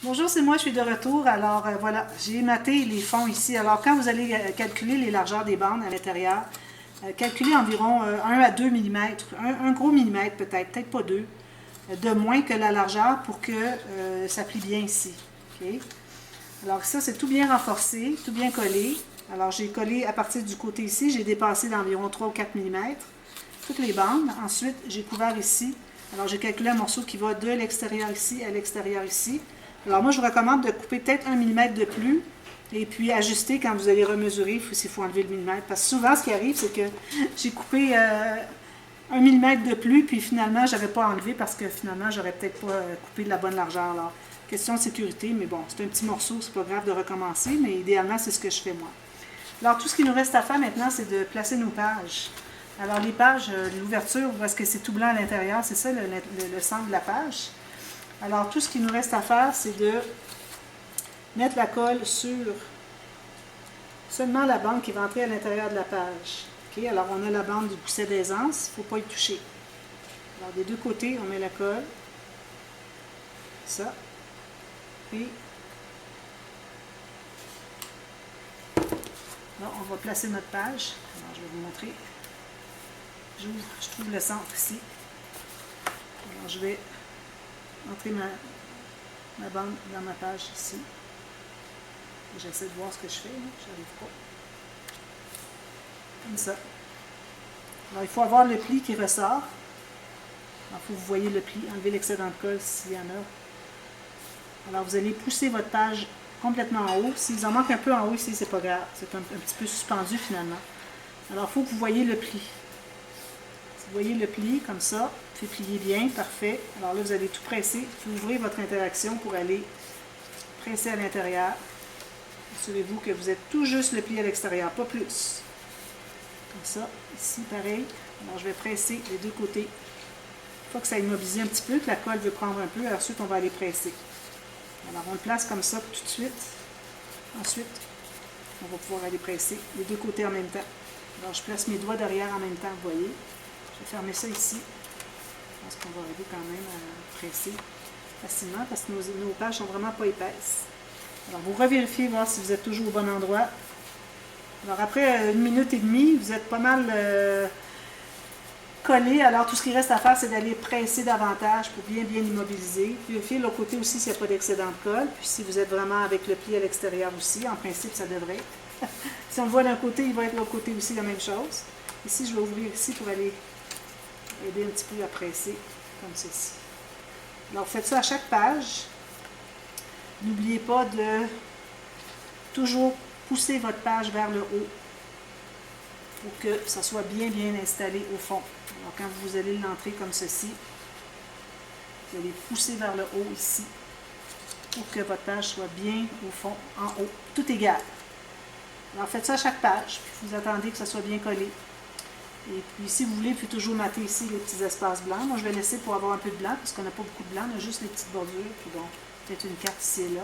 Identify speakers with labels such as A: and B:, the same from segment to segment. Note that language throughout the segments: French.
A: Bonjour, c'est moi, je suis de retour. Alors voilà, j'ai maté les fonds ici. Alors quand vous allez calculer les largeurs des bandes à l'intérieur, calculez environ 1 à 2 millimètres, un gros millimètre peut-être pas 2, de moins que la largeur pour que ça plie bien ici. Okay? Alors ça, c'est tout bien renforcé, tout bien collé. Alors j'ai collé à partir du côté ici, j'ai dépassé d'environ 3 ou 4 millimètres toutes les bandes. Ensuite, j'ai couvert ici. Alors j'ai calculé un morceau qui va de l'extérieur ici à l'extérieur ici. Alors moi, je vous recommande de couper peut-être 1 millimètre de plus et puis ajuster quand vous allez remesurer s'il faut enlever le millimètre. Parce que souvent, ce qui arrive, c'est que j'ai coupé 1 millimètre de plus, puis finalement, je n'avais pas enlevé parce que finalement, j'aurais peut-être pas coupé de la bonne largeur. Alors, question de sécurité, mais bon, c'est un petit morceau, c'est pas grave de recommencer, mais idéalement, c'est ce que je fais moi. Alors, tout ce qui nous reste à faire maintenant, c'est de placer nos pages. Alors, les pages, l'ouverture, parce que c'est tout blanc à l'intérieur, c'est ça le centre de la page. Alors, tout ce qui nous reste à faire, c'est de mettre la colle sur seulement la bande qui va entrer à l'intérieur de la page. Okay? Alors, on a la bande du gousset d'aisance, il ne faut pas y toucher. Alors, des deux côtés, on met la colle. Ça. Puis, là, on va placer notre page. Alors, je vais vous montrer. J'ouvre, je trouve le centre ici. Alors, je vais entrer ma bande dans ma page ici. J'essaie de voir ce que je fais, j'arrive pas. Comme ça. Alors, il faut avoir le pli qui ressort. Alors, il faut que vous voyez le pli, enlever l'excédent de colle s'il y en a. Alors, vous allez pousser votre page complètement en haut. S'il en manque un peu en haut ici, c'est pas grave. C'est un petit peu suspendu finalement. Alors, il faut que vous voyez le pli. Si vous voyez le pli, comme ça, fait plier bien, parfait. Alors là, vous allez tout presser. Vous ouvrez votre interaction pour aller presser à l'intérieur. Assurez-vous que vous êtes tout juste le pli à l'extérieur, pas plus. Comme ça, ici pareil. Alors je vais presser les deux côtés. Il faut que ça immobilise un petit peu, que la colle veut prendre un peu. Ensuite, on va aller presser. Alors on le place comme ça tout de suite. Ensuite, on va pouvoir aller presser les deux côtés en même temps. Alors je place mes doigts derrière en même temps, vous voyez. Je vais fermer ça ici. Je pense qu'on va arriver quand même à presser facilement parce que nos pages sont vraiment pas épaisses. Alors, vous revérifiez, voir si vous êtes toujours au bon endroit. Alors, après 1 minute et demie, vous êtes pas mal collé. Alors, tout ce qui reste à faire, c'est d'aller presser davantage pour bien immobiliser. Vérifiez de l'autre côté aussi s'il n'y a pas d'excédent de colle. Puis, si vous êtes vraiment avec le pli à l'extérieur aussi, en principe, ça devrait être. Si on le voit d'un côté, il va être de l'autre côté aussi la même chose. Ici, je vais ouvrir ici pour aller aider un petit peu à presser, comme ceci. Alors, faites ça à chaque page. N'oubliez pas de toujours pousser votre page vers le haut pour que ça soit bien installé au fond. Alors quand vous allez l'entrer comme ceci, vous allez pousser vers le haut ici pour que votre page soit bien au fond, en haut, tout égal. Alors faites ça à chaque page, puis vous attendez que ça soit bien collé. Et puis si vous voulez, puis toujours mater ici les petits espaces blancs. Moi je vais laisser pour avoir un peu de blanc, parce qu'on n'a pas beaucoup de blanc, on a juste les petites bordures, puis bon, peut-être une carte ici et là.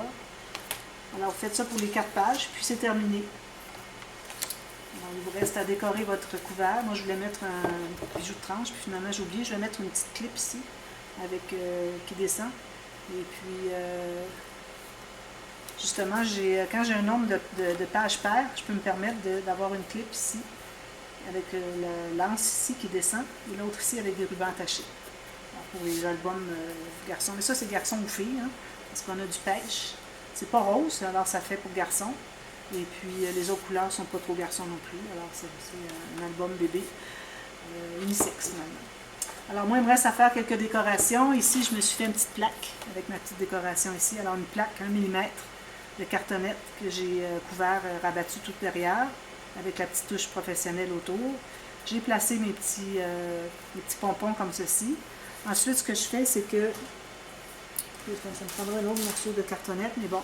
A: Alors vous faites ça pour les 4 pages, puis c'est terminé. Alors, il vous reste à décorer votre couvert. Moi je voulais mettre un bijou de tranche, puis finalement j'ai oublié, je vais mettre une petite clip ici, avec qui descend. Et puis justement, quand j'ai un nombre de pages paires, je peux me permettre d'avoir une clip ici, avec l'anse ici qui descend, et l'autre ici avec des rubans attachés. Alors, pour les albums garçons. Mais ça, c'est garçon ou fille, hein, parce qu'on a du pêche. C'est pas rose, alors ça fait pour garçon. Et puis les autres couleurs sont pas trop garçons non plus. Alors c'est un album bébé unisexe finalement. Alors moi, il me reste à faire quelques décorations. Ici, je me suis fait une petite plaque avec ma petite décoration ici. Alors une plaque 1 mm de cartonnette que j'ai couvert, rabattu tout derrière, avec la petite touche professionnelle autour. J'ai placé mes petits pompons comme ceci. Ensuite, ce que je fais, c'est que ça me prendra un autre morceau de cartonnette, mais bon,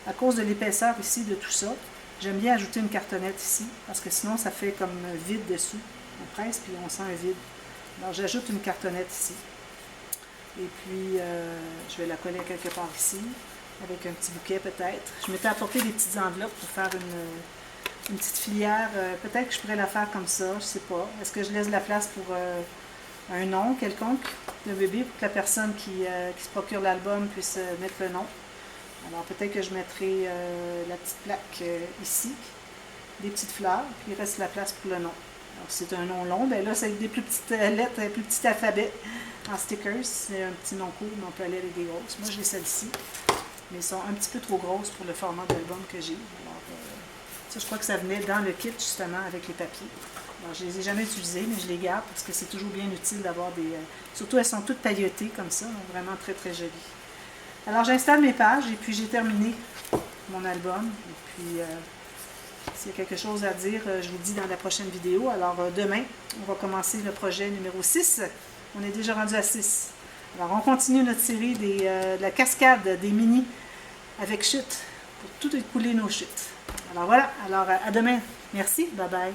A: à cause de l'épaisseur ici de tout ça, j'aime bien ajouter une cartonnette ici, parce que sinon ça fait comme vide dessous. On presse, puis on sent un vide. Alors j'ajoute une cartonnette ici. Et puis, je vais la coller quelque part ici, avec un petit bouquet peut-être. Je m'étais apporté des petites enveloppes pour faire une petite filière. Peut-être que je pourrais la faire comme ça, je sais pas. Est-ce que je laisse de la place pour un nom quelconque de bébé pour que la personne qui se procure l'album puisse mettre le nom. Alors peut-être que je mettrai la petite plaque ici, des petites fleurs, puis il reste la place pour le nom. Alors c'est un nom long, ben là c'est avec des plus petites lettres, un plus petit alphabet en stickers. C'est un petit nom court, mais on peut aller avec des grosses. Moi j'ai celle-ci, mais elles sont un petit peu trop grosses pour le format d'album que j'ai. Alors ça je crois que ça venait dans le kit justement avec les papiers. Alors, je ne les ai jamais utilisées, mais je les garde parce que c'est toujours bien utile d'avoir des... surtout elles sont toutes pailletées comme ça, donc vraiment très très jolies. Alors j'installe mes pages et puis j'ai terminé mon album. Et puis s'il y a quelque chose à dire, je vous dis dans la prochaine vidéo. Alors demain, on va commencer le projet numéro 6. On est déjà rendu à 6. Alors on continue notre série de la cascade des mini avec chute pour tout écouler nos chutes. Alors voilà, alors à demain. Merci, bye bye.